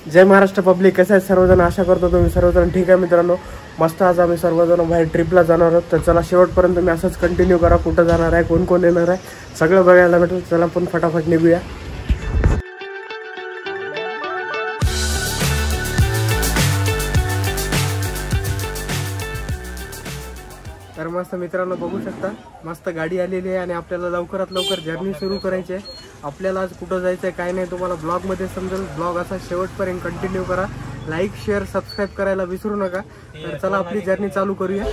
जय Maharashtra public, कसे आहेत सर्वजण? आशा करतो तुम्ही सर्वजण ठीक आहे मित्रांनो. मस्त आज आम्ही सर्वजण बाहेर ट्रिपला जाणार आहोत. तर चला शेवटपर्यंत तुम्ही असंच कंटिन्यू करा. कुठं जाणार आहे, कोण कोण येणार आहे, सगळं बघायला भेटेल. चला पण फटाफट निघूया. तर मस्त मित्रांनो बघू शकता, मस्त गाडी आलेली आहे आणि आपल्याला लवकरात लवकर जर्नी सुरू करायची आहे. आपल्याला आज कुठं जायचं आहे काय नाही तुम्हाला ब्लॉगमध्ये समजेल. ब्लॉग असा शेवटपर्यंत कंटिन्यू करा. लाईक शेअर सबस्क्राईब करायला विसरू नका. तर चला आपली जर्नी चालू करूया.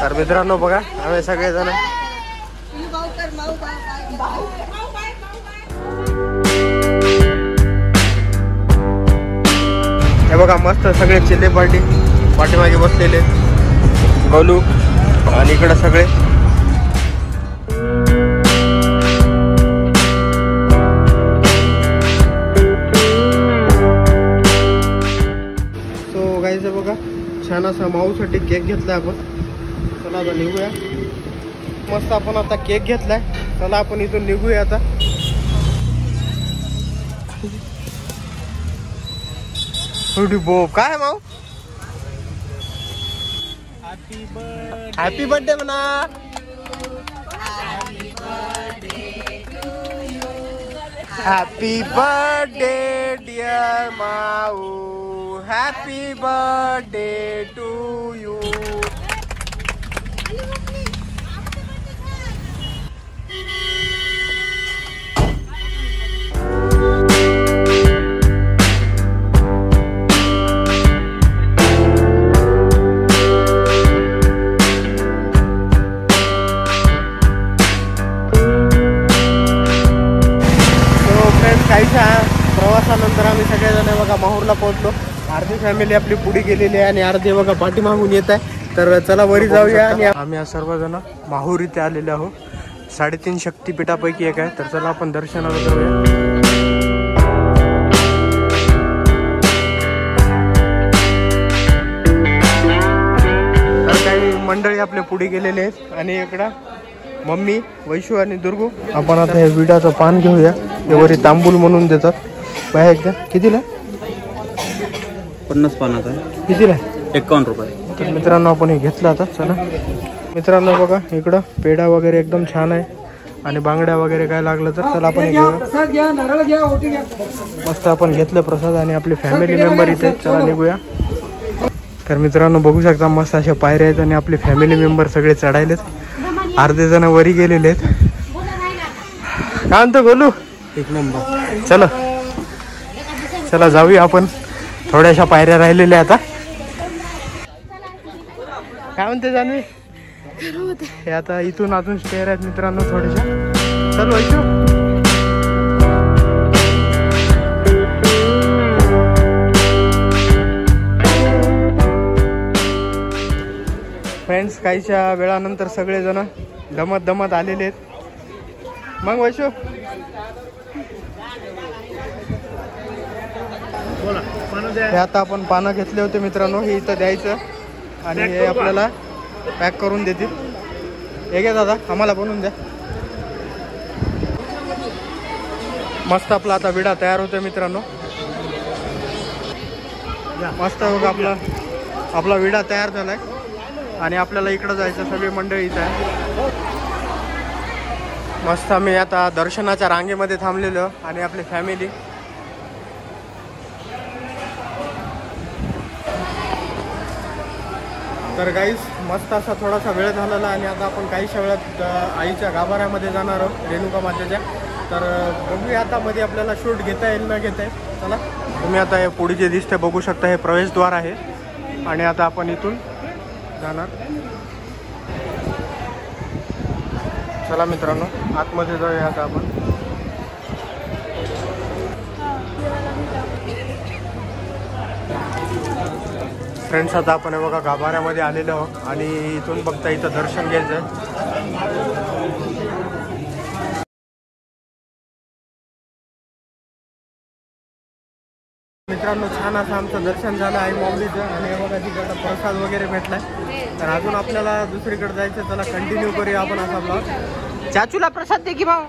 तर मित्रांनो बघा, आम्ही सगळेजण हे बघा मस्त सगळे चिल्ले पाठीमागे बसलेले गोलू आणि इकडे सगळे. सो गाईज बघा, छान असा माऊसाठी केक घेतलाय आपण. चला आता निघूया. मस्त आपण आता केक घेतलाय. चला आपण इथून निघूया आता. काय माऊ, हॅपी बर्थडे म्हणा. Happy birthday dear Mau, happy birthday to you. प्रवासानंतर आम्ही सगळेजण बघा माहूरला पोहोचलो. अर्धी फॅमिली आपली पुढे गेलेली आहे आणि अर्धी बघा पाठीमागून येत आहे. तर चला वरी जाऊया. आणि आम्ही सर्वजण माहूर इथे आलेले आहोत. 3.5 शक्तिपीठापैकी एक आहे. तर चला आपण दर्शनाला जाऊया. तर काही मंडळी आपल्या पुढे गेलेले आहेत आणि इकडं मम्मी, वैशू आणि दुर्गू. आपण आता हे विडाचं पान घेऊया. हे वरी तांबूल म्हणून देतात. पाय एकदा कितीला? 50 पानाचा आहे. कितीला? 51 रुपये. तर मित्रांनो आपण हे घेतलं आता. चला मित्रांनो बघा, इकडं पेढा वगैरे एकदम छान आहे आणि बांगड्या वगैरे काय लागलं तर चला आपण हे घेऊया. मस्त आपण घेतलं प्रसाद आणि आपली फॅमिली मेंबर इथे. चला निघूया. तर मित्रांनो बघू शकता, मस्त अशा पायऱ्या आहेत आणि आपले फॅमिली मेंबर सगळे चढायलेत. अर्धे जण वरी गेलेले आहेत. काय म्हणतो गोलू? एक नंबर. चला चला जाऊया आपण. थोड्याशा पायऱ्या राहिलेल्या आता. काय म्हणते जान्हवी? हे आता इथून अजून स्टेअर आहेत मित्रांनो थोड्याशा. चल वैशू. फ्रेंड्स, काहीच्या वेळानंतर सगळेजण दमत आलेले आहेत. मग वैशू हे आता आपण पानं घेतले होते मित्रांनो, हे इथं द्यायचं आणि हे आपल्याला पॅक करून देतील. हे घ्या दादा, आम्हाला बनवून द्या. मस्त आपला आता विडा तयार होतोय मित्रांनो. मस्त बघा आपला विडा तयार झालाय आणि आपल्याला इकडं जायचं. सगळी मंडळी इथं आहे. मस्त आम्ही आता दर्शनाच्या रांगेमध्ये थांबलेलो आणि आपली फॅमिली. तर गाईस मस्त असा थोडासा वेळ झालेला आणि आता आपण काहीशा वेळात आईच्या गाभाऱ्यामध्ये जाणार आहोत, रेणुका मातेच्या. तर बघूया आता मध्ये आपल्याला शूट घेता येईल ना घेता येईल. चला तुम्ही आता हे पुढे जे दिसते बघू शकता, हे प्रवेशद्वार आहे आणि आता आपण इथून जाणार. चला मित्रांनो आतमध्ये जाऊया आता आपण. फ्रेंड्स आता आपण हे बघा गाभाऱ्यामध्ये आलेलो आहोत आणि इथून बघता इथं दर्शन घ्यायचं. मित्रांनो छान असं आमचं दर्शन झालं आहे माऊलीचं आणि हे बघा तिकडं प्रसाद वगैरे भेटलाय. तर अजून आपल्याला दुसरीकडे जायचं. चला कंटिन्यू करूया आपण असा ब्लॉग. चाचूला प्रसाद दे की भाऊ.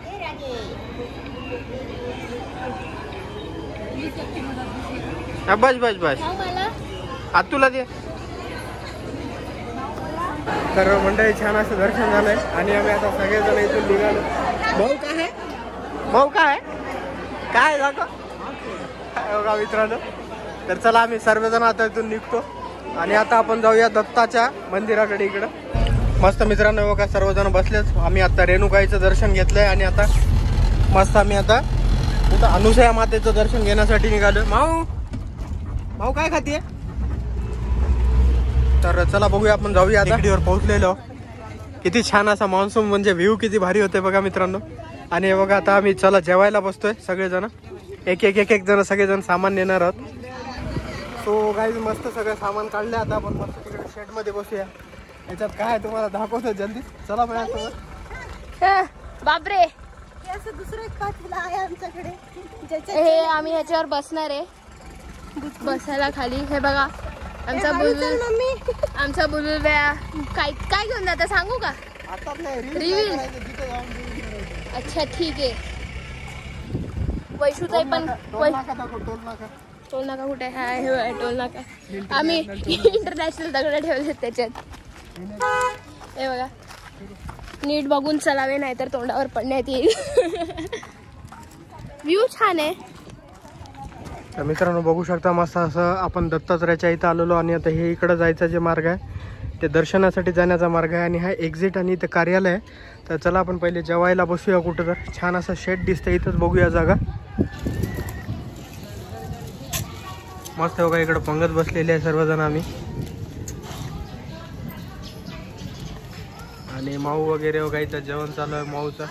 बस बस बस हात तुला दे. तर मंडळी छान असं दर्शन झालंय आणि आम्ही आता सगळेजण इथून निघालो. भाऊ काय आहे? भाऊ काय काय दाखव बघा मित्रांनो. तर चला आम्ही सर्वजण आता इथून निघतो आणि आता आपण जाऊया दत्ताच्या मंदिराकडे इकडं. मस्त मित्रांनो बघा सर्वजण बसलेच. आम्ही आता रेणुकाईचं दर्शन घेतलंय आणि आता मस्त आम्ही आता इथं अनुसया मातेचं दर्शन घेण्यासाठी निघालो. माऊ भाऊ काय खातीये? तर चला बघूया आपण जाऊया. टेकडीवर पोहोचलेलो. किती छान असा मान्सून म्हणजे व्ह्यू किती भारी होते बघा मित्रांनो. आणि बघा आता आम्ही चला जेवायला बसतोय सगळेजण. एक जण सगळेजण सामान नेणार आहोत. सो गाईज मस्त सगळं सामान काढले. आता आपण मस्त तिकडे शेड मध्ये बसूया. याच्यात काय तुम्हाला दाखवतो जल्दी. चला माझ्यासोबत. बापरे असं दुसरं एक पाठवलं आहे आमच्याकडे. हे आम्ही ह्याच्यावर बसणार आहे. बसायला खाली हे बघा आमचा बुलबुल. आमचा बुलबुल काय काय घेऊन जाता सांगू का? रिव्हील. अच्छा ठीक आहे. वैशूताई पण टोल नाका कुठे आहे? हे टोल नाका. आम्ही इंटरनॅशनल दगड ठेवले त्याच्यात. हे बघा नीट बघून चलावे नाही तर तोंडावर पडण्यात येईल. व्ह्यू छान आहे. तर मित्रांनो बघू शकता मस्त असं आपण दत्तात्रयाच्या इथं आलेलो आणि आता हे इकडं जायचा जे मार्ग आहे ते दर्शनासाठी जाण्याचा मार्ग आहे आणि हा एक्झिट आणि इथं कार्यालय आहे. तर चला आपण पहिले जेवायला बसूया कुठं. तर छान असं शेड दिसतं इथंच बघूया जागा. मस्त बघा इकडं पंगत बसलेली आहे सर्वजण आम्ही. आणि माऊ वगैरे बघा इथं जेवण चालू आहे माऊचं.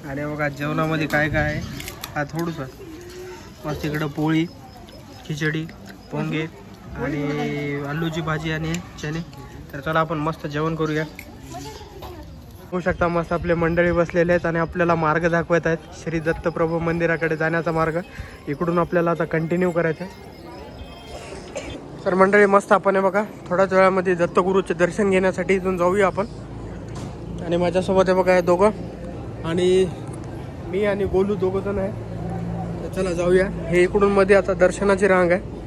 आणि बघा जेवणामध्ये काय काय आहे हा थोडंसं मस्त इकडं पोळी खिचडी पोंगे आणि आलूची भाजी आणि चणे. तर चला आपण मस्त जेवण करूया. बघू शकता मस्त आपले मंडळी बसलेले आहेत आणि आपल्याला मार्ग दाखवत आहेत. श्री दत्तप्रभू मंदिराकडे जाण्याचा मार्ग इकडून आपल्याला आता कंटिन्यू करायचा आहे. तर मंडळी मस्त आपण हे बघा थोड्याच वेळामध्ये दत्तगुरूचे दर्शन घेण्यासाठी इथून जाऊया आपण. आणि माझ्यासोबत हे बघा हे दोघं आणि मी आणि गोलू दोघं जण आहे. तर चला जाऊया. हे इकडून मध्ये आता दर्शनाची रांग आहे.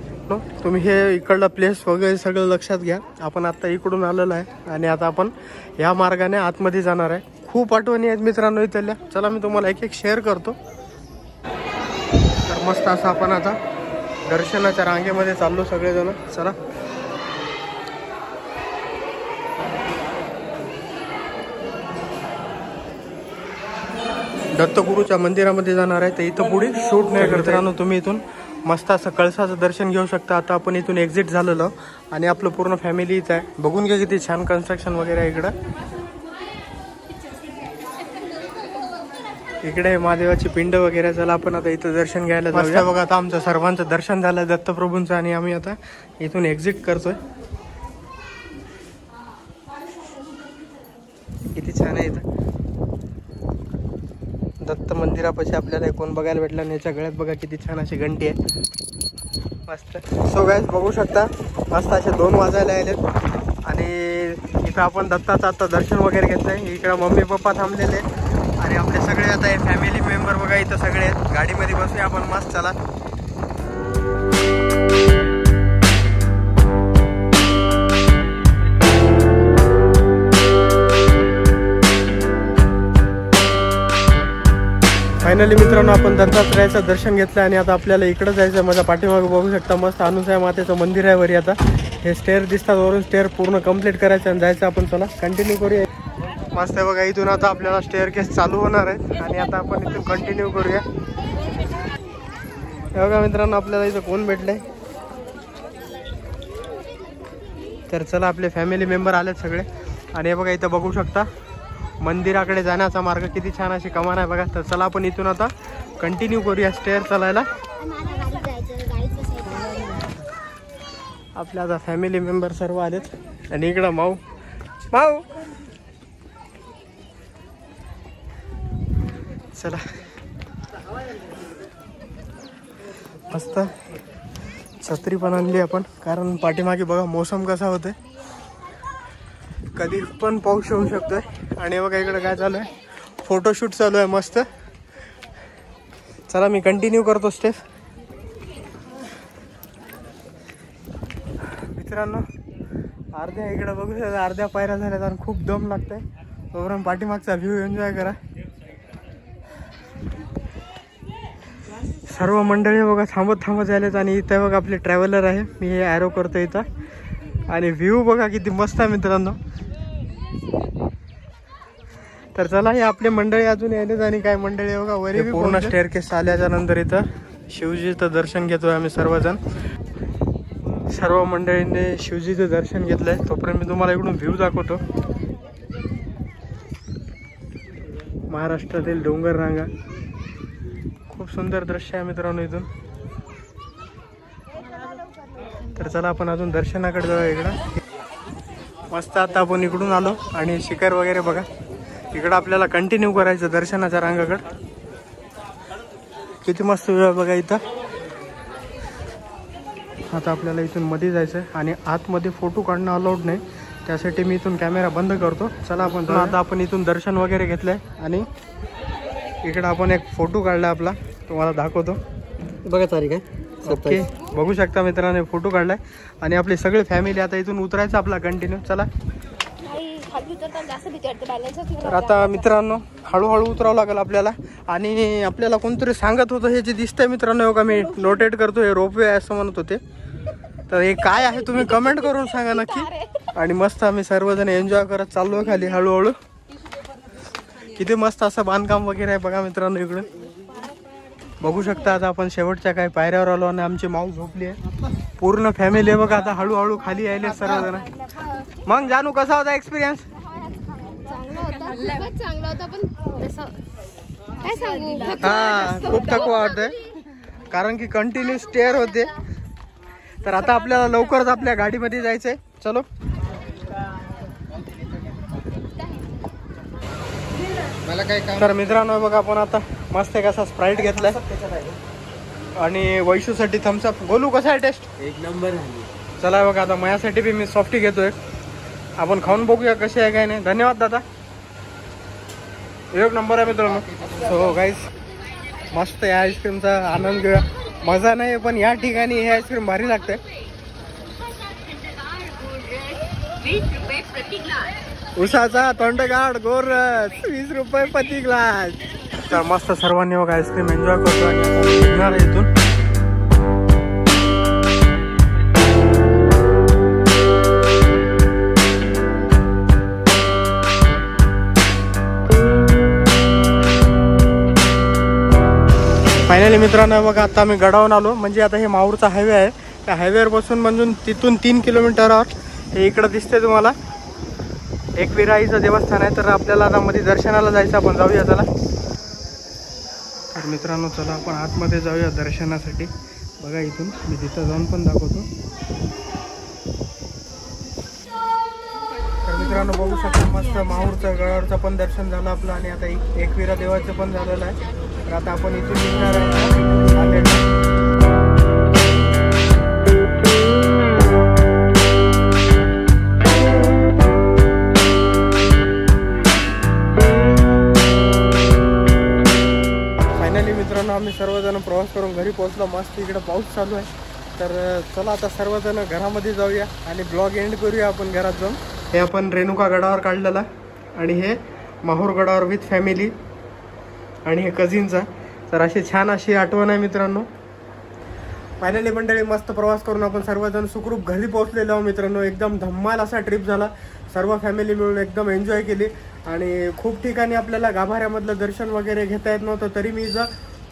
तुम्ही हे इकडला प्लेस वगैरे सगळं लक्षात घ्या. आपण आता इकडून आलेलो आहे आणि आता आपण या मार्गाने आतमध्ये जाणार आहे. खूप आठवणी आहेत मित्रांनो इथल्या. चला मी तुम्हाला एक एक शेअर करतो. तर मस्त असं आपण आता दर्शनाच्या रांगेमध्ये चाललो सगळेजण. चला दत्तगुरूच्या मंदिरामध्ये जाणार आहे. तर इथं पुढे शूट नाही करत. मित्रांनो तुम्ही इथून मस्त असं कळसाचं दर्शन घेऊ शकता. आता आपण इथून एक्झिट झालेलो आणि आपलं पूर्ण फॅमिली इथं आहे. बघून घ्या किती छान कन्स्ट्रक्शन वगैरे आहे इकडं. इकडे महादेवाची पिंड वगैरे. चला आपण आता इथं दर्शन घ्यायला जाऊया. बघा आता आमचं सर्वांचं दर्शन झालं दत्तप्रभूंचं आणि आम्ही आता इथून एक्झिट करतोय. किती छान आहे इथं. दत्त मंदिरापाशी आपल्याला कोण बघायला भेटला आणि याच्या गळ्यात बघा किती छान अशी घंटी आहे मस्त. सो गाईज बघू शकता मस्त असे 2 वाजायला आलेत आणि इथं आपण दत्ताचं आता दर्शन वगैरे घेतलंय. इकडं मम्मी पप्पा थांबलेले आणि आपले सगळे आता हे फॅमिली मेंबर बघा इथं सगळे आहेत. गाडीमध्ये बसूया आपण मस्त. चला फायनली मित्रांनो आपण दत्तात्रयाचं दर्शन घेतलं आणि आता आपल्याला इकडं जायचं. माझ्या पाठीमागे बघू शकता मस्त अनुसया मातेचं मंदिर आहे वरी. आता हे स्टेअर दिसतात वरून. स्टेअर पूर्ण कंप्लीट करायचं आणि जायचं आपण. चला कंटिन्यू करूया. मस्त बघा इथून आता आपल्याला स्टेअर केस चालू होणार आहे आणि आता आपण इथून कंटिन्यू करूया. हे बघा मित्रांनो आपल्याला इथं कोण भेटलंय. तर चला आपले फॅमिली मेंबर आलेत सगळे आणि हे बघा इथं बघू शकता मंदिराकडे जाण्याचा मार्ग किती छान अशी कमान आहे बघा. तर चला आपण इथून आता कंटिन्यू करूया स्टेअर चालायला. आपल्या आता फॅमिली मेंबर सर्व आलेत आणि इकडं माऊ माऊ. चला मस्त छत्री पण आणली आपण कारण पाठीमागे बघा मौसम कसा होतोय कधी पण पाऊस येऊ शकतोय. आणि बघा इकडे काय चालू आहे फोटोशूट चालू आहे मस्त. चला मी कंटिन्यू करतो स्टेप. मित्रांनो अर्ध्या इकडे बघू शकता, अर्ध्या पायऱ्या झाल्यात आणि खूप दम लागतंय. तोपर्यंत पाठीमागचा व्ह्यू एन्जॉय करा. सर्व मंडळी बघा थांबत झालेत आणि इथं बघा आपले ट्रॅव्हलर आहे. मी हे ॲरो करतो इथं आणि व्ह्यू बघा किती मस्त आहे मित्रांनो. तर चला हे आपले मंडळी अजून यायलेत आणि काय मंडळी बघा वरी पूर्ण स्टेअरकेस आल्याच्या नंतर इथं शिवजीचं दर्शन घेतोय आम्ही सर्वजण. सर्व मंडळींनी शिवजीचं दर्शन घेतलंय. तोपर्यंत मी तुम्हाला इकडून व्ह्यू दाखवतो. महाराष्ट्रातील डोंगर रांगा, खूप सुंदर दृश्य आहे मित्रांनो इथून. तर चला आपण अजून दर्शनाकडे जाऊया. इकडं मस्त आता आपण इकडून आलो आणि शिखर वगैरे बघा. इकडं आपल्याला कंटिन्यू करायचं दर्शनाच्या रांगाकडं. किती मस्त व्ह्यू आहे बघा इथं. आता आपल्याला इथून मध्ये जायचं आहे आणि आतमध्ये फोटो काढणं अलाउड नाही, त्यासाठी मी इथून कॅमेरा बंद करतो. चला आपण आता आपण इथून दर्शन वगैरे घेतलंय आणि इकडं आपण एक फोटो काढला आपला, तुम्हाला दाखवतो बघा तारीख आहे. ओके बघू शकता मित्रांनो फोटो काढलाय आणि आपली सगळी फॅमिली आता इथून उतरायचं आपला कंटिन्यू. चला तर आता मित्रांनो हळूहळू उतरावं लागेल आपल्याला. आणि आपल्याला कोणतरी सांगत होतं हे जे दिसतंय मित्रांनो का मी नोटेट करतो हे रोपवे आहे असं म्हणत होते. तर हे काय आहे तुम्ही कमेंट करून सांगा नक्की. आणि मस्त आम्ही सर्वजण एन्जॉय करत चाललो खाली हळूहळू. किती मस्त असं बांधकाम वगैरे आहे बघा मित्रांनो इकडून बघू शकता. आता आपण शेवटच्या काही पायऱ्यावर आलो आणि आमची माऊ झोपली आहे. पूर्ण फॅमिली आहे बघा आता हळूहळू खाली यायले सर्वजण. मग जानू कसा होता एक्सपिरियन्स? चांगला होता पण काय सांगू, हा खूप थकवा वाटतंय कारण की कंटिन्यू स्टेअर होते. तर आता आपल्याला लवकरच आपल्या गाडीमध्ये जायचंय. चलो मला काय काम. तर मित्रांनो बघा आपण आता मस्त एक असा स्प्राईट घेतलाय आणि वैशूसाठी थम्सअप. गोलू कसा आहे टेस्ट? एक नंबर. चला बघा आता माझ्यासाठी बी मी सॉफ्टी घेतोय. आपण खाऊन बघूया कसे आहे काय नाही. धन्यवाद दादा, एक नंबर आहे मित्रांनो. सो गाईस मस्त या आईस्क्रीमचा आनंद घेऊया. मजा नाही पण या ठिकाणी हे आईस्क्रीम भारी लागते. उसाचा तोंडगाड गोरस 20 रुपये प्रति ग्लास. तर मस्त सर्वांनी बघा आईस्क्रीम एन्जॉय करतो आणि आता निघणार आहे इथून. फायनली मित्रांनो बघा आता आम्ही गडावून आलो. म्हणजे आता हे माहूरचा हायवे आहे. त्या हायवेवर बसून म्हणजे तिथून 3 किलोमीटरवर हे इकडं दिसते तुम्हाला एकविराईचं देवस्थान आहे. तर आपल्याला आता मध्ये दर्शनाला जायचं, आपण जाऊया चला. तर मित्रांनो चला आपण आतमध्ये जाऊया दर्शनासाठी. बघा इथून मी तिथं जाऊन पण दाखवतो. तर मित्रांनो बघू शकता मस्त माहूरचं गडावरचं पण दर्शन झालं आपलं आणि आता एकविरा देवाचं पण झालेलं आहे. तर आता आपण इथून निघणार आहे. फायनली मित्रांनो आम्ही सर्वजण प्रवास करून घरी पोहोचलो. मस्त इकडे पाऊस चालू आहे. तर चला आता सर्वजण घरामध्ये जाऊया आणि ब्लॉग एंड करूया आपण घरात जाऊन. हे आपण रेणुका गडावर काढलेला आणि हे माहूर गडावर विथ फॅमिली आणि हे कझिनचा. तर अशी छान अशी आठवण आहे मित्रांनो. फायनली मंडळी मस्त प्रवास करून आपण सर्वजण सुखरूप घरी पोहोचलेलो आहोत मित्रांनो. एकदम धम्माल असा ट्रिप झाला. सर्व फॅमिली मिळून एकदम एन्जॉय केली आणि खूप ठिकाणी आपल्याला गाभाऱ्यामधलं दर्शन वगैरे घेता येत नव्हतं. तरी मी जर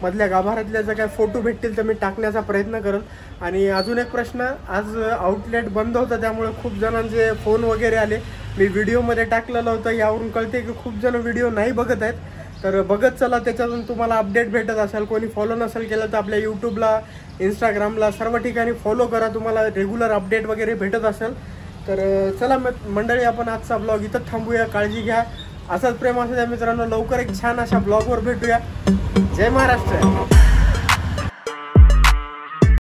मधल्या गाभाऱ्यातल्या जर काय फोटो भेटतील तर मी टाकण्याचा प्रयत्न करेल. आणि अजून एक प्रश्न, आज आउटलेट बंद होतं त्यामुळे खूप जणांचे फोन वगैरे आले. मी व्हिडिओमध्ये टाकलेलं होतं, यावरून कळते की खूप जण व्हिडिओ नाही बघत आहेत. तर बघत चला, त्याच्यातून तुम्हाला अपडेट भेटत असेल. कोणी फॉलो नसेल केलं तर आपल्या यूट्यूबला, इंस्टाग्रामला सर्व ठिकाणी फॉलो करा, तुम्हाला रेग्युलर अपडेट वगैरे भेटत असेल. तर चला मंडळी आपण आजचा ब्लॉग इथंच थांबूया. काळजी घ्या, असाच प्रेम असू द्या मित्रांनो. लवकर एक छान अशा ब्लॉगवर भेटूया. जय महाराष्ट्र.